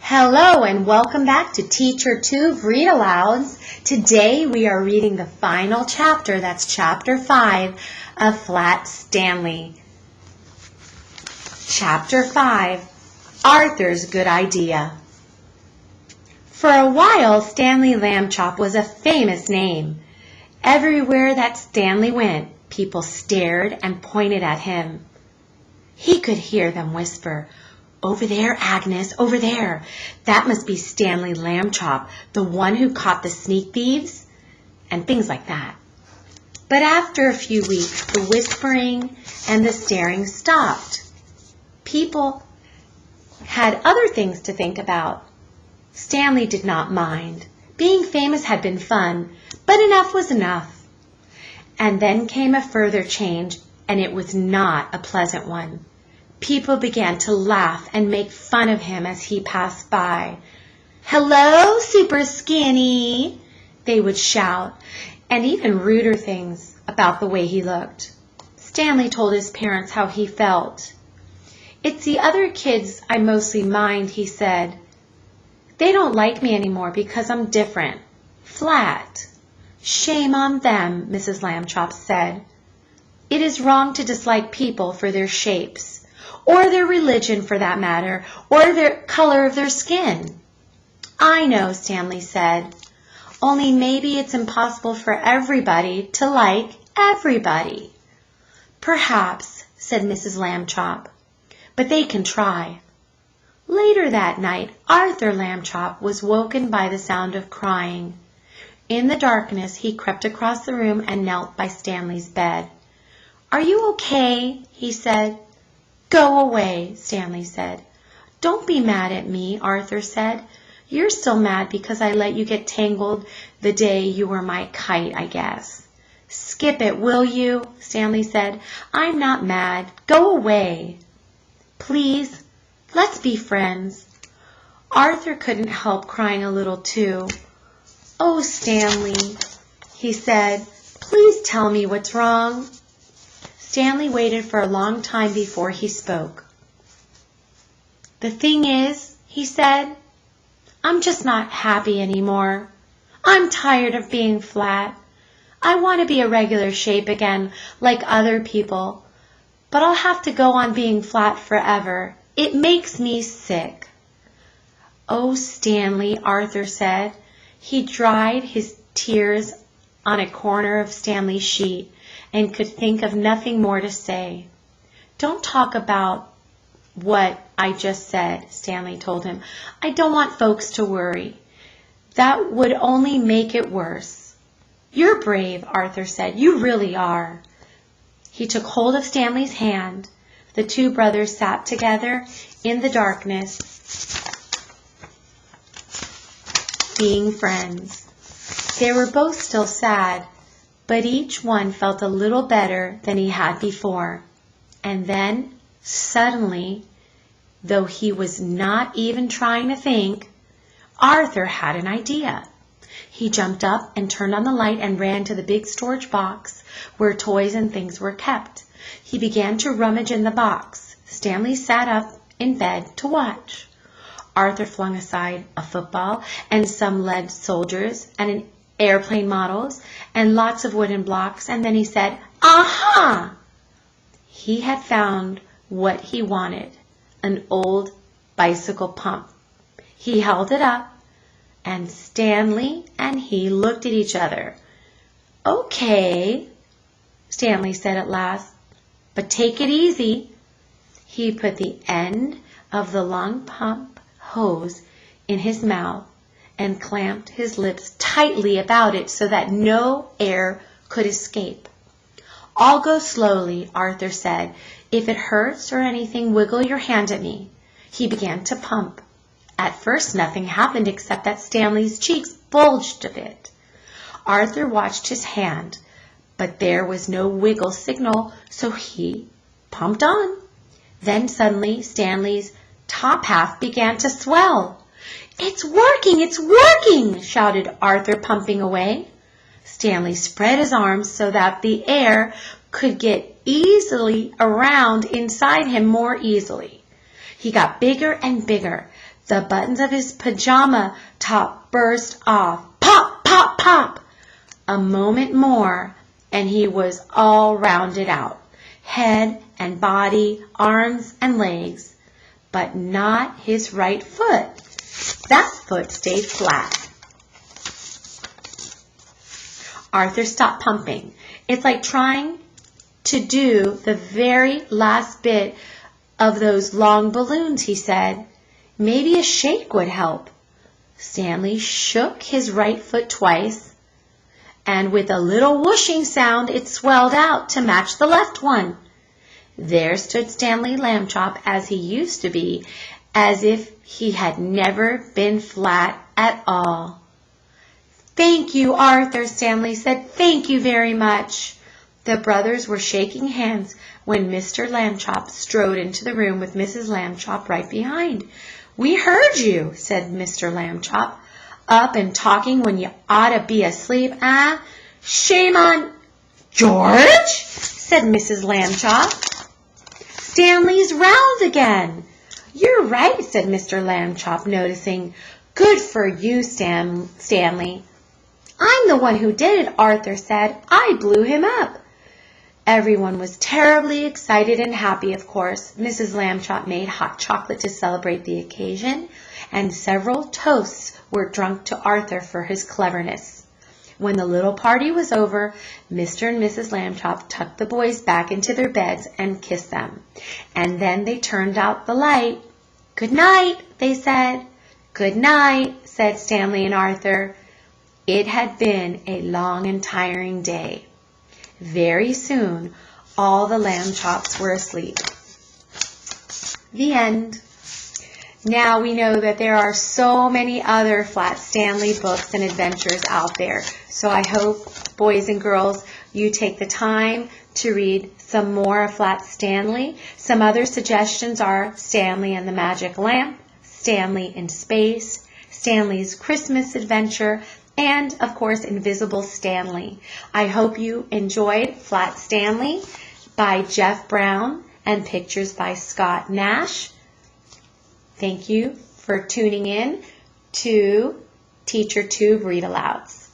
Hello and welcome back to Teacher 2 of Read-Alouds. Today we are reading the final chapter, that's chapter 5 of Flat Stanley. Chapter 5, Arthur's Good Idea. For a while, Stanley Lambchop was a famous name. Everywhere that Stanley went, people stared and pointed at him. He could hear them whisper, "Over there, Agnes, over there. That must be Stanley Lambchop, the one who caught the sneak thieves," and things like that. But after a few weeks, the whispering and the staring stopped. People had other things to think about. Stanley did not mind. Being famous had been fun, but enough was enough. And then came a further change, and it was not a pleasant one. People began to laugh and make fun of him as he passed by. "Hello, super skinny," they would shout, and even ruder things about the way he looked. Stanley told his parents how he felt. "It's the other kids I mostly mind," he said. "They don't like me anymore because I'm different, flat." "Shame on them," Mrs. Lambchop said. "It is wrong to dislike people for their shapes, or their religion for that matter, or the color of their skin." "I know," Stanley said. "Only maybe it's impossible for everybody to like everybody." "Perhaps," said Mrs. Lambchop, "but they can try." Later that night, Arthur Lambchop was woken by the sound of crying. In the darkness, he crept across the room and knelt by Stanley's bed. "Are you okay?" he said. "Go away," Stanley said. "Don't be mad at me," Arthur said. "You're still mad because I let you get tangled the day you were my kite, I guess." "Skip it, will you?" Stanley said. "I'm not mad. Go away." "Please, let's be friends." Arthur couldn't help crying a little too. "Oh, Stanley," he said, "please tell me what's wrong." Stanley waited for a long time before he spoke. "The thing is," he said, "I'm just not happy anymore. I'm tired of being flat. I want to be a regular shape again, like other people. But I'll have to go on being flat forever. It makes me sick." "Oh, Stanley," Arthur said. He dried his tears on a corner of Stanley's sheet and could think of nothing more to say. "Don't talk about what I just said," Stanley told him. "I don't want folks to worry. That would only make it worse." "You're brave," Arthur said. "You really are." He took hold of Stanley's hand. The two brothers sat together in the darkness, being friends. They were both still sad, but each one felt a little better than he had before. And then, suddenly, though he was not even trying to think, Arthur had an idea. He jumped up and turned on the light and ran to the big storage box where toys and things were kept. He began to rummage in the box. Stanley sat up in bed to watch. Arthur flung aside a football and some lead soldiers and an airplane models and lots of wooden blocks, and then he said, "Aha!" He had found what he wanted, an old bicycle pump. He held it up, and Stanley and he looked at each other. "Okay," Stanley said at last, "but take it easy." He put the end of the long pump hose in his mouth and clamped his lips tightly about it so that no air could escape. "I'll go slowly," Arthur said. "If it hurts or anything, wiggle your hand at me." He began to pump. At first nothing happened except that Stanley's cheeks bulged a bit. Arthur watched his hand, but there was no wiggle signal, so he pumped on. Then suddenly Stanley's top half began to swell. "It's working! It's working!" shouted Arthur, pumping away. Stanley spread his arms so that the air could get easily around inside him more easily. He got bigger and bigger. The buttons of his pajama top burst off. Pop, pop, pop! A moment more, and he was all rounded out. Head and body, arms and legs, but not his right foot. That foot stayed flat. Arthur stopped pumping. It's like trying to do the very last bit of those long balloons, he said. Maybe a shake would help. Stanley shook his right foot twice, and with a little whooshing sound, it swelled out to match the left one. There stood Stanley Lambchop as he used to be, as if he had never been flat at all. "Thank you, Arthur," Stanley said. "Thank you very much." The brothers were shaking hands when Mr. Lambchop strode into the room with Mrs. Lambchop right behind. "We heard you," said Mr. Lambchop. "Up and talking when you ought to be asleep, eh? Shame on—" "George," said Mrs. Lambchop, "Stanley's round again." "You're right," said Mr. Lambchop, noticing. "Good for you, Stanley." "I'm the one who did it," Arthur said. "I blew him up." Everyone was terribly excited and happy, of course. Mrs. Lambchop made hot chocolate to celebrate the occasion, and several toasts were drunk to Arthur for his cleverness. When the little party was over, Mr. and Mrs. Lambchop tucked the boys back into their beds and kissed them. And then they turned out the light. "Good night," they said. "Good night," said Stanley and Arthur. It had been a long and tiring day. Very soon, all the Lambchops were asleep. The end. Now we know that there are so many other Flat Stanley books and adventures out there. So I hope, boys and girls, you take the time to read some more of Flat Stanley. Some other suggestions are Stanley and the Magic Lamp, Stanley in Space, Stanley's Christmas Adventure, and, of course, Invisible Stanley. I hope you enjoyed Flat Stanley by Jeff Brown and pictures by Scott Nash. Thank you for tuning in to Teacher Tube Read-Alouds.